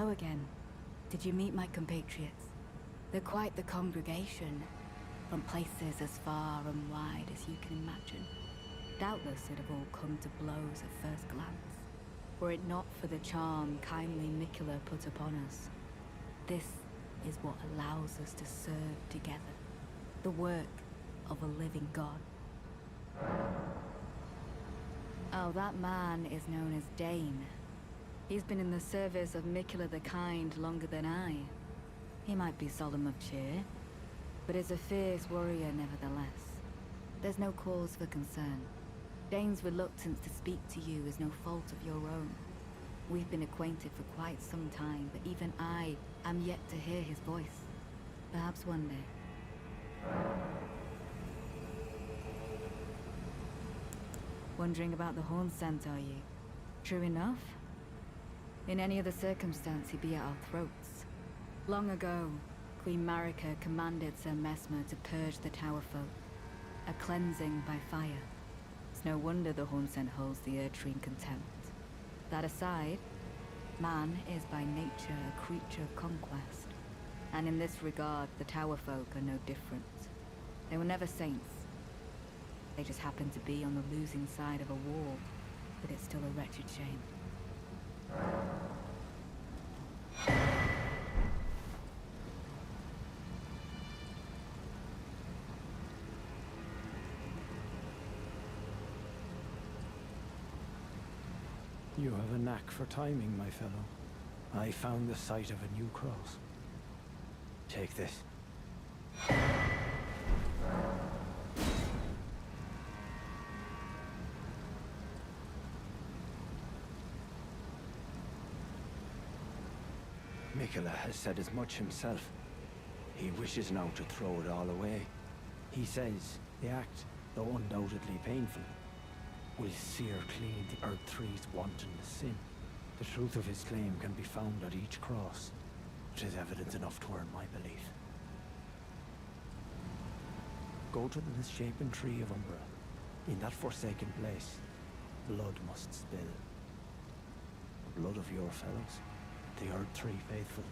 Hello again. Did you meet my compatriots? They're quite the congregation, from places as far and wide as you can imagine. Doubtless it'd have all come to blows at first glance, were it not for the charm kindly Miquella put upon us. This is what allows us to serve together, the work of a living god. Oh, that man is known as Dane. He's been in the service of Miquella the Kind longer than I. He might be solemn of cheer, but is a fierce warrior nevertheless. There's no cause for concern. Dane's reluctance to speak to you is no fault of your own. We've been acquainted for quite some time, but even I am yet to hear his voice. Perhaps one day. Wondering about the horn scent, are you? True enough. In any other circumstance, he'd be at our throats. Long ago, Queen Marika commanded Sir Mesmer to purge the Tower folk. A cleansing by fire. It's no wonder the horn scent holds the Erdtree in contempt. That aside, man is by nature a creature of conquest. And in this regard, the Tower folk are no different. They were never saints. They just happened to be on the losing side of a war, but it's still a wretched shame. You have a knack for timing, my fellow. I found the site of a new cross. Take this. Miquella has said as much himself. He wishes now to throw it all away. He says the act, though undoubtedly painful, will sear clean the Erdtree's wanton sin. The truth of his claim can be found at each cross, which is evidence enough to earn my belief. Go to the misshapen tree of Umbra. In that forsaken place, blood must spill. The blood of your fellows, the Erdtree faithful.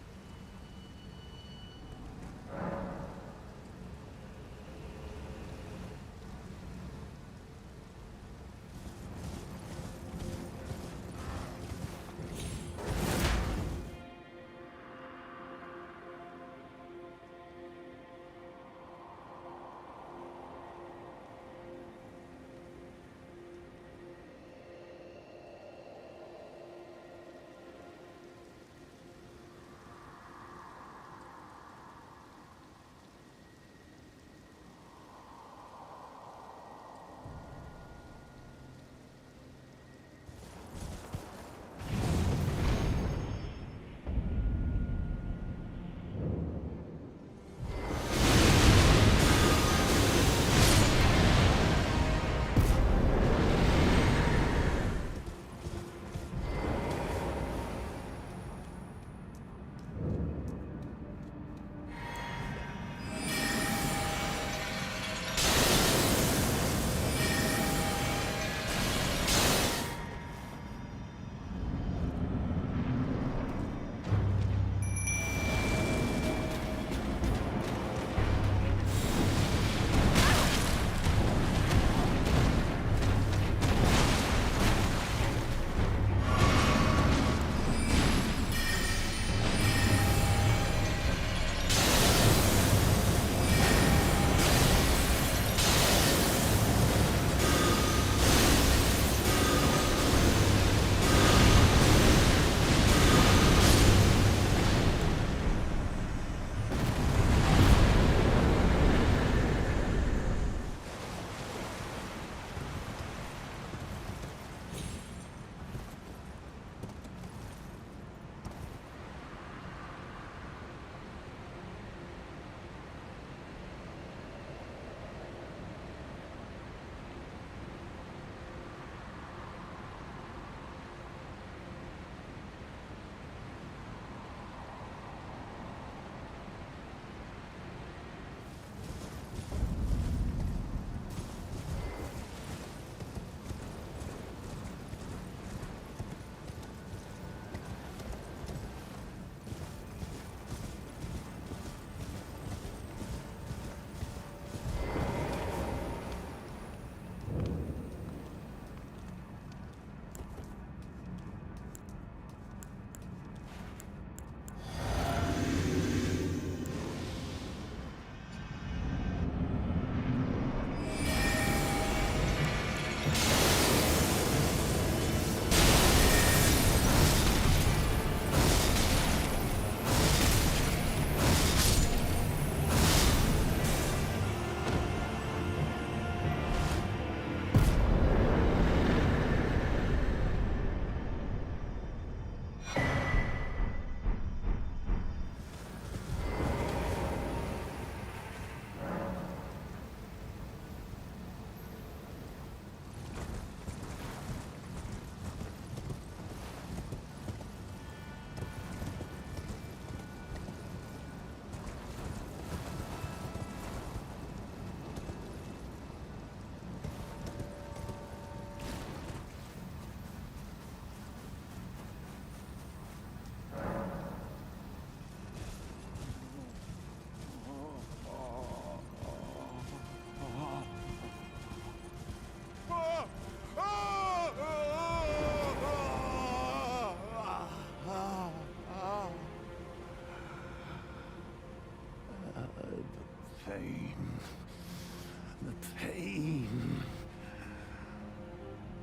The pain.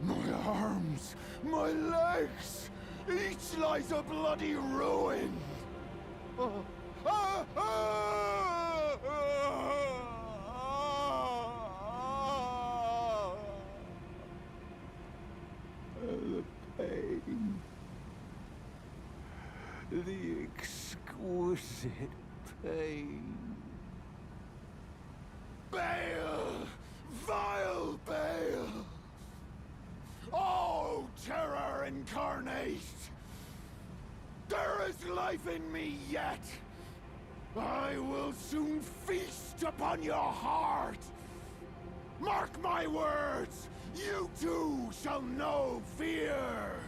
My arms, my legs, each lies a bloody ruin. The pain. The exquisite pain. Bale! Vile Bale! Oh, terror incarnate! There is life in me yet! I will soon feast upon your heart! Mark my words! You too shall know fear!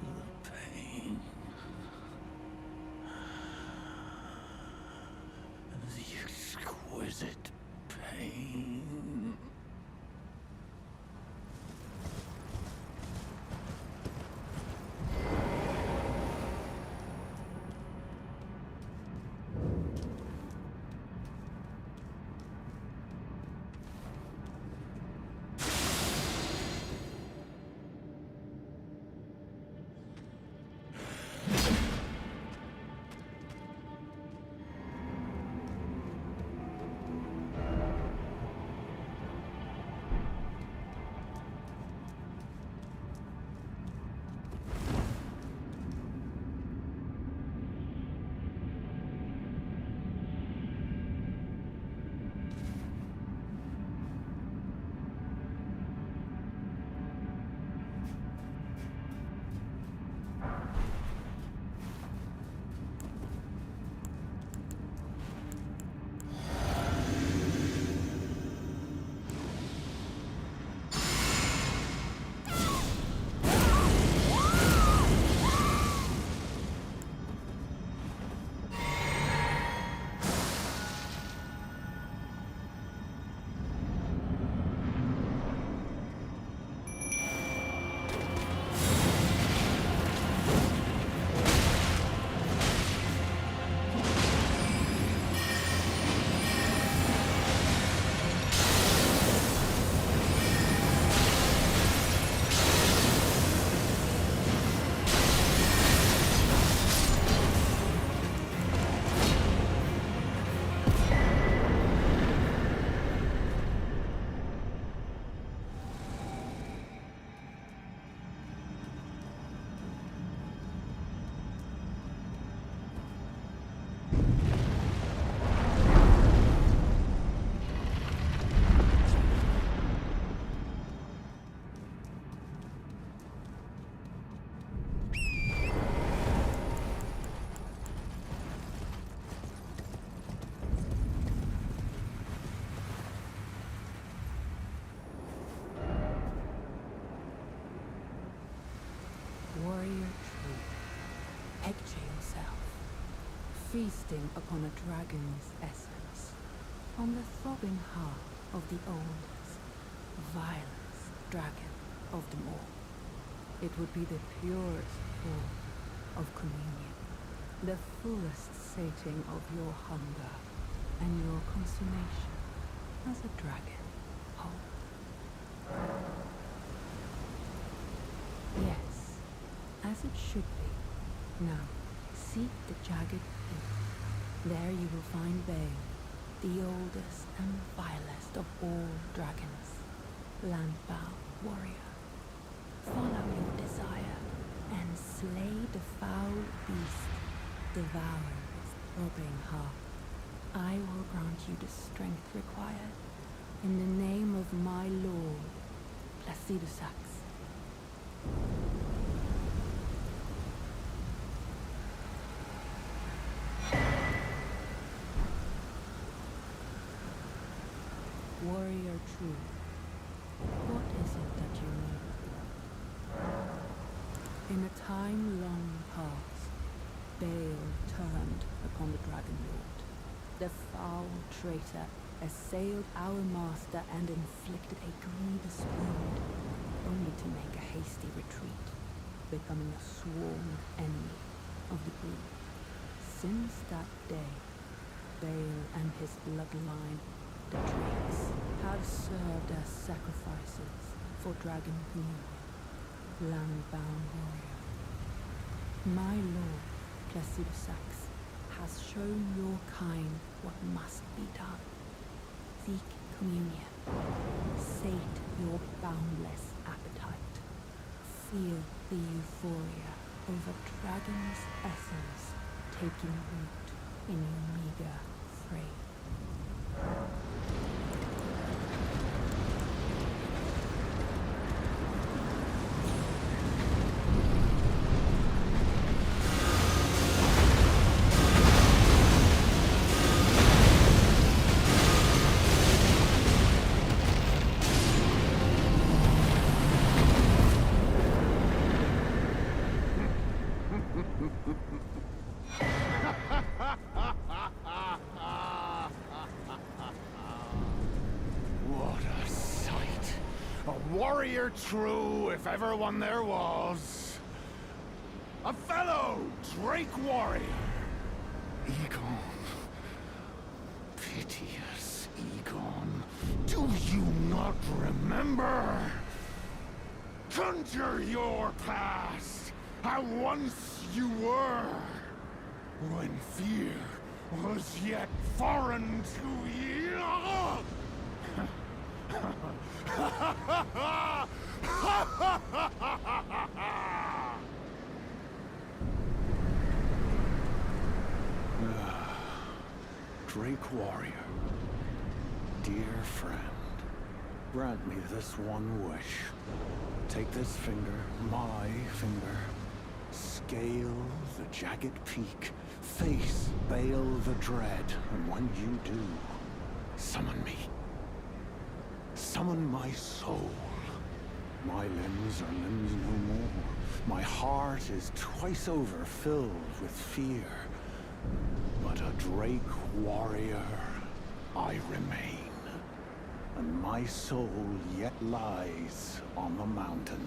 The pain. The exquisite pain. feasting upon a dragon's essence, on the throbbing heart of the oldest, vilest dragon of them all. It would be the purest form of communion, the fullest sating of your hunger and your consummation as a dragon whole. Yes, as it should be. Now, seek the Jagged Peak. There you will find Gaol, the oldest and vilest of all dragons, landbound warrior. Follow your desire and slay the foul beast, devour its throbbing heart. I will grant you the strength required in the name of my lord, Placidusax. Warrior true, what is it that you need? In a time long past, Gaol turned upon the Dragon Lord. The foul traitor assailed our master and inflicted a the swooned, only to make a hasty retreat, becoming a sworn enemy of the group. Since that day, Bale and his bloodline, the Drakes, have served as sacrifices for Dragon Communion, land-bound warrior. My lord, Placidusax, has shown your kind what must be done. Seek communion. Sate your boundless appetite. Feel the euphoria over Dragon's essence taking root in your meager frame. Warrior true, if ever one there was. A fellow Drake warrior. Egon. Piteous Egon. Do you not remember? Conjure your past, how once you were, when fear was yet foreign to ye. Drake warrior, dear friend, grant me this one wish. Take this finger, my finger, scale the jagged peak, face Bale the Dread, and when you do, summon me. Summon my soul. My limbs are limbs no more. My heart is twice over filled with fear. But a Drake warrior I remain. And my soul yet lies on the mountain.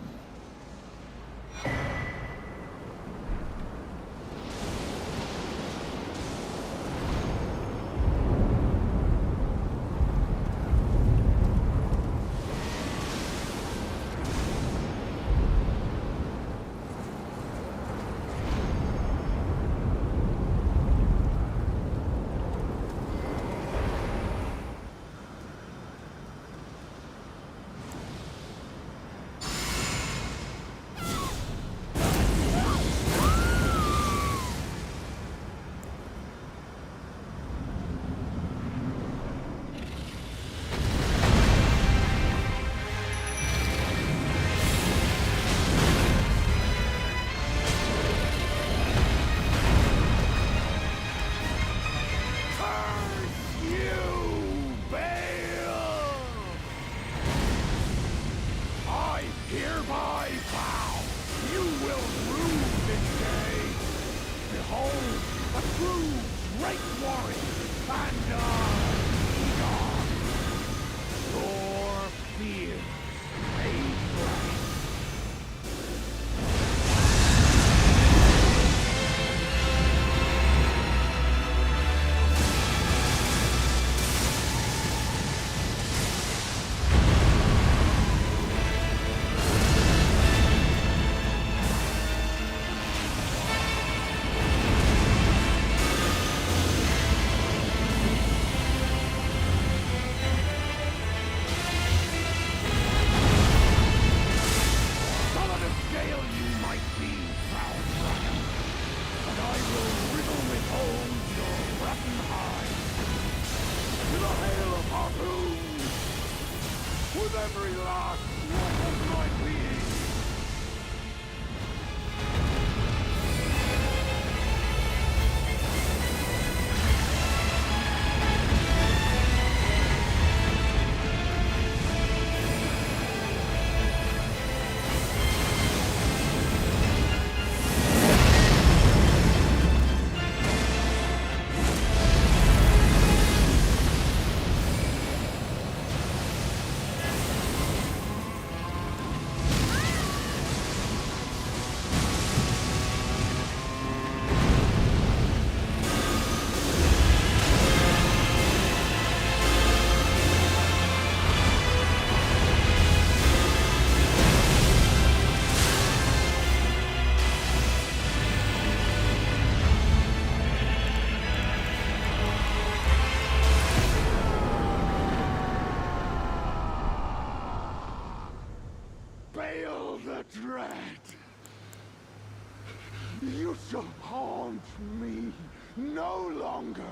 the dread. You shall haunt me no longer.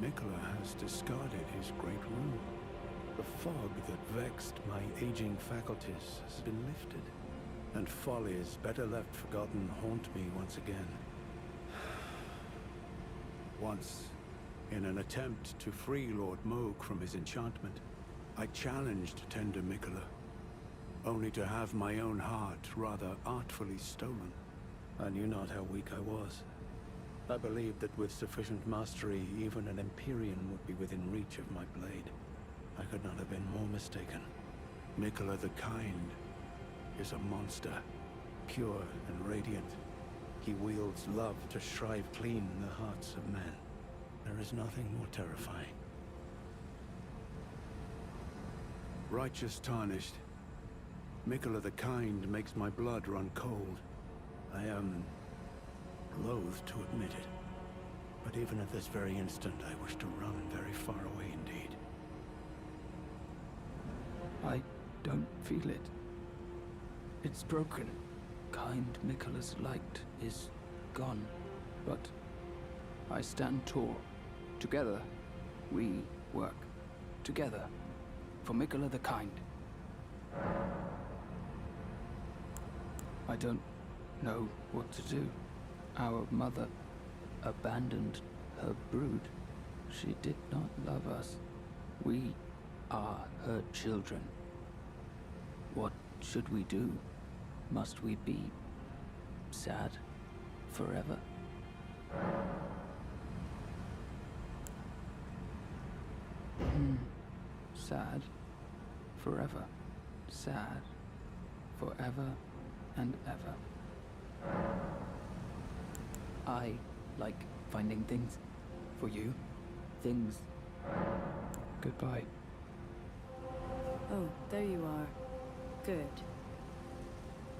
Mikola has discarded his great rule. The fog that vexed my aging faculties has been lifted, and follies better left forgotten haunt me once again. Once, in an attempt to free Lord Moog from his enchantment, I challenged tender Mikola. only to have my own heart rather artfully stolen. I knew not how weak I was. I believed that with sufficient mastery, even an Empyrean would be within reach of my blade. I could not have been more mistaken. Miquella the Kind is a monster, pure and radiant. He wields love to shrive clean the hearts of men. There is nothing more terrifying. Righteous tarnished. Miquella the Kind makes my blood run cold. I am loath to admit it, but even at this very instant, I wish to run very far away indeed. I don't feel it. It's broken. Kind Miquella's light is gone, but I stand tall. Together, we work. Together, for Miquella the Kind. I don't know what to do. Our mother abandoned her brood. She did not love us. We are her children. What should we do? Must we be sad forever? Sad forever. Sad forever and ever. I like finding things for you. Things. Goodbye. Oh, there you are. Good.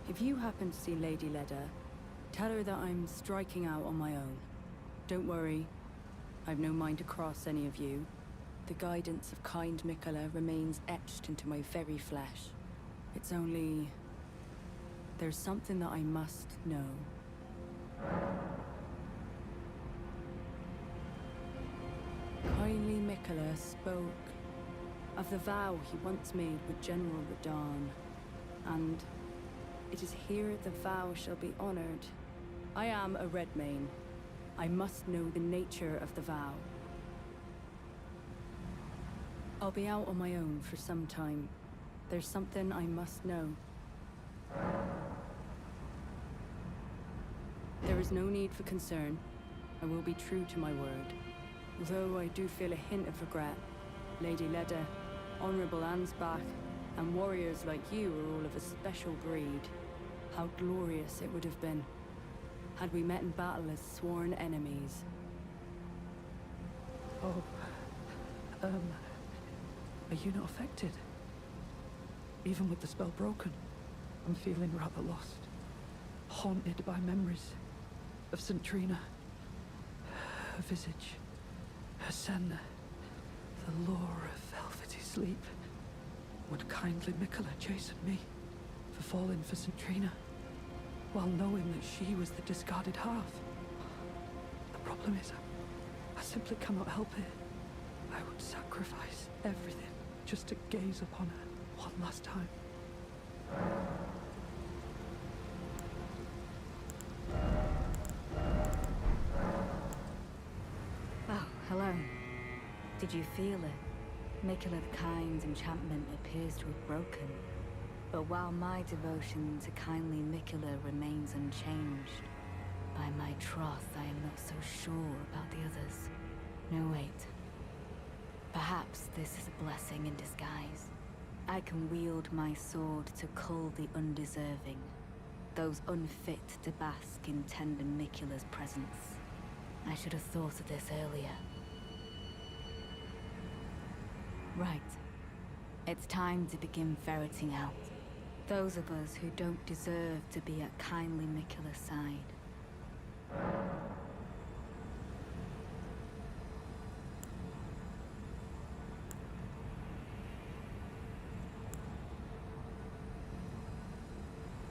If you happen to see Lady Leda, tell her that I'm striking out on my own. Don't worry. I've no mind to cross any of you. The guidance of kind Miquella remains etched into my very flesh. It's only... there's something that I must know. Kindly Miquella spoke of the vow he once made with General Radahn, and it is here the vow shall be honored. I am a Redmane. I must know the nature of the vow. I'll be out on my own for some time. There's something I must know. There is no need for concern. I will be true to my word. Although I do feel a hint of regret. Lady Leda, Honorable Ansbach, and warriors like you are all of a special breed. How glorious it would have been had we met in battle as sworn enemies. Oh, are you not affected? Even with the spell broken, I'm feeling rather lost. Haunted by memories of St. Trina. Her visage, her sen, the lure of velvety sleep. Would kindly Miquella chasten me for falling for St. Trina, while knowing that she was the discarded half? The problem is, I simply cannot help it. I would sacrifice everything just to gaze upon her one last time. Oh, hello. Did you feel it? Miquella the Kind's enchantment appears to have broken. But while my devotion to kindly Miquella remains unchanged, by my troth I am not so sure about the others. No, wait. Perhaps this is a blessing in disguise. I can wield my sword to cull the undeserving, those unfit to bask in tender Miquella's presence. I should have thought of this earlier. Right. It's time to begin ferreting out those of us who don't deserve to be at kindly Miquella's side.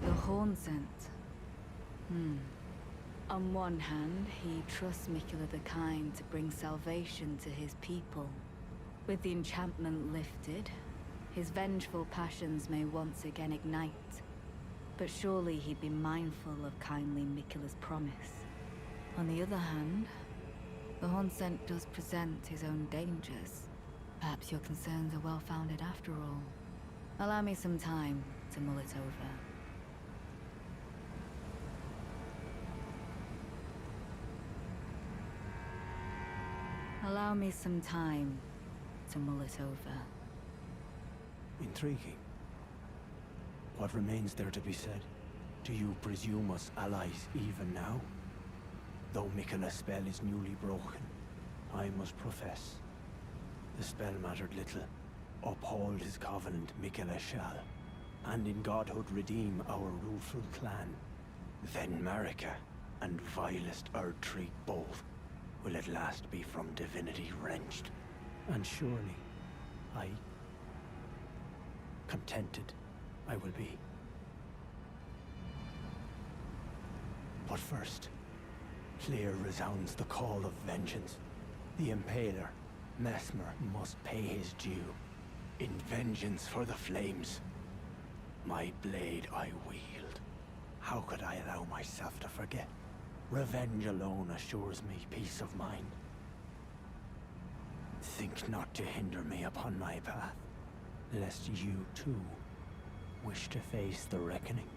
The horn scent. On one hand, he trusts Miquella the Kind to bring salvation to his people. With the enchantment lifted, his vengeful passions may once again ignite. But surely he'd be mindful of kindly Miquella's promise. On the other hand, the horn scent does present his own dangers. Perhaps your concerns are well-founded after all. Allow me some time to mull it over. Allow me some time to mull it over. Intriguing. What remains there to be said? Do you presume us allies even now? Though Miquella's spell is newly broken, I must profess, the spell mattered little. Uphold his covenant, Miquella shall, and in godhood redeem our ruleful clan. Then Marika and vilest Erdtree both will at last be from divinity wrenched. And surely, contented I will be. But first, clear resounds the call of vengeance. The Impaler, Mesmer, must pay his due. In vengeance for the flames, my blade I wield. How could I allow myself to forget? Revenge alone assures me peace of mind. Think not to hinder me upon my path, lest you too wish to face the reckoning.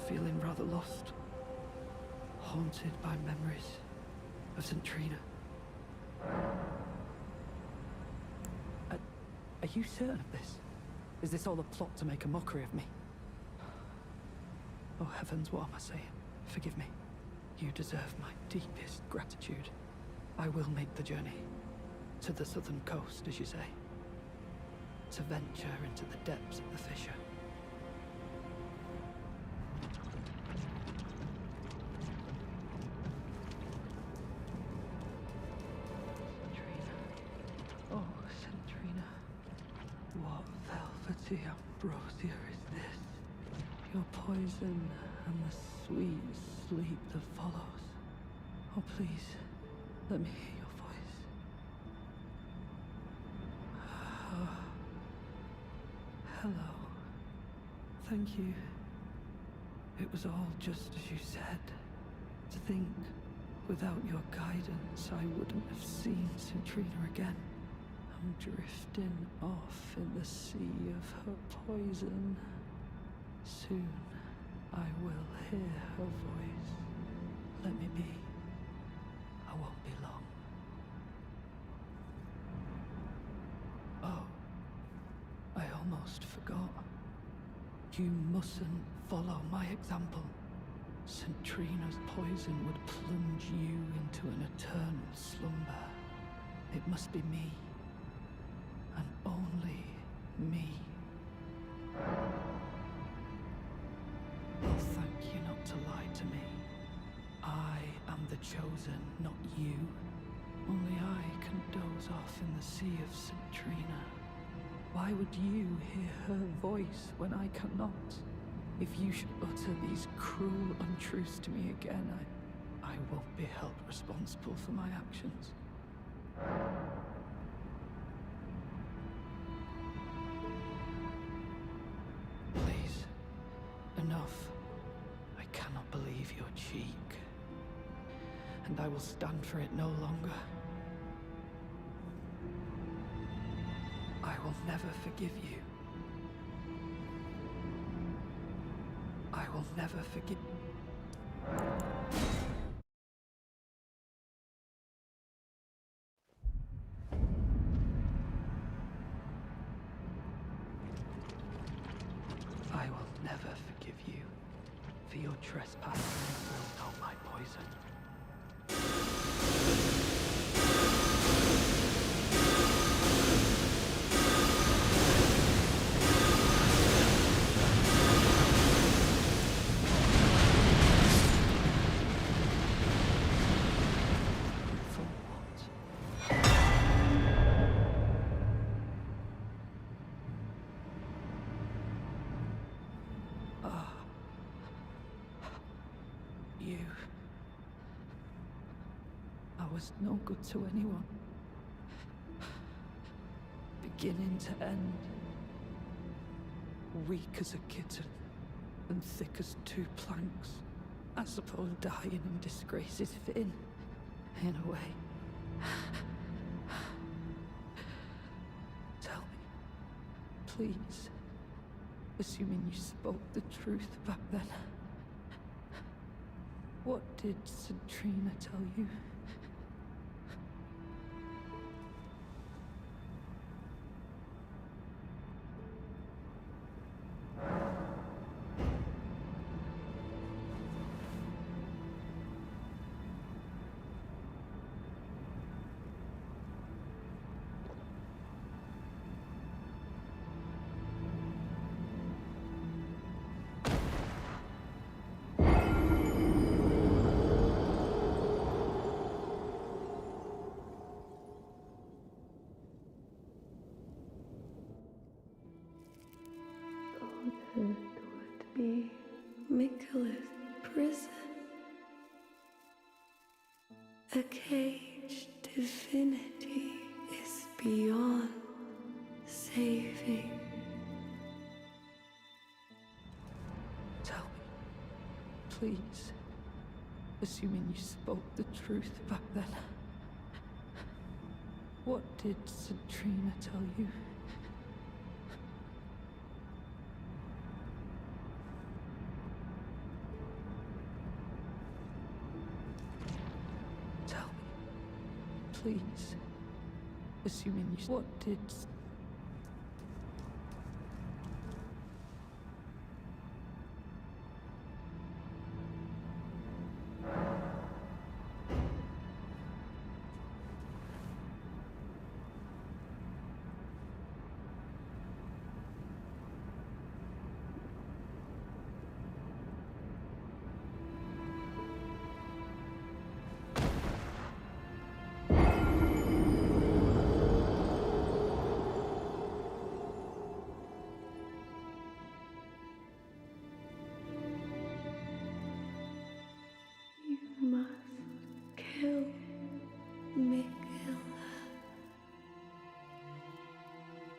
feeling rather lost. Haunted by memories of St. Trina. Are you certain of this? Is this all a plot to make a mockery of me? Oh heavens, what am I saying? Forgive me. You deserve my deepest gratitude. I will make the journey. To the southern coast, as you say. To venture into the depths of the Fissure. What velvety ambrosia is this? Your poison and the sweet sleep that follows. Oh, please, let me hear your voice. Hello. Thank you. It was all just as you said. To think, without your guidance, I wouldn't have seen St. Trina again. I'm drifting off in the sea of her poison. Soon, I will hear her voice. Let me be. I won't be long. Oh, I almost forgot. You mustn't follow my example. St. Trina's poison would plunge you into an eternal slumber. It must be me. And only me. I'll thank you not to lie to me. I am the chosen, not you. Only I can doze off in the sea of St. Trina. Why would you hear her voice when I cannot? If you should utter these cruel untruths to me again, I won't be held responsible for my actions. Please, enough. I cannot believe your cheek. And I will stand for it no longer. I will never forgive you. I will never forgive. I will never forgive you for your trespass. You will know my poison. I was no good to anyone. Beginning to end. Weak as a kitten, and thick as two planks. I suppose dying in disgrace is fitting, in a way. Tell me, please, assuming you spoke the truth back then. What did St. Trina tell you? It would be Michaela's prison. A caged divinity is beyond saving. Tell me, please, assuming you spoke the truth back then. What did St. Trina tell you? Please. Assuming you... What did...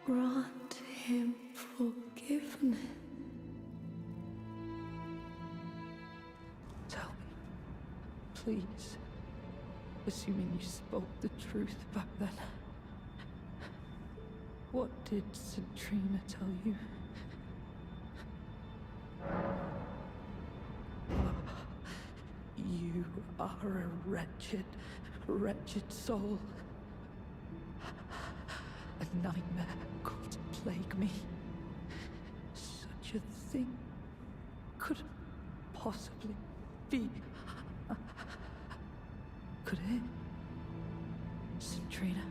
Grant him forgiveness. Tell me, please. Assuming you spoke the truth back then. What did St. Trina tell you? You are a wretched, wretched soul. A nightmare come to plague me. Such a thing couldn't possibly be. Could it? St. Trina,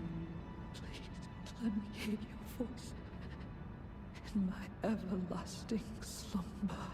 please let me hear your voice in my everlasting slumber.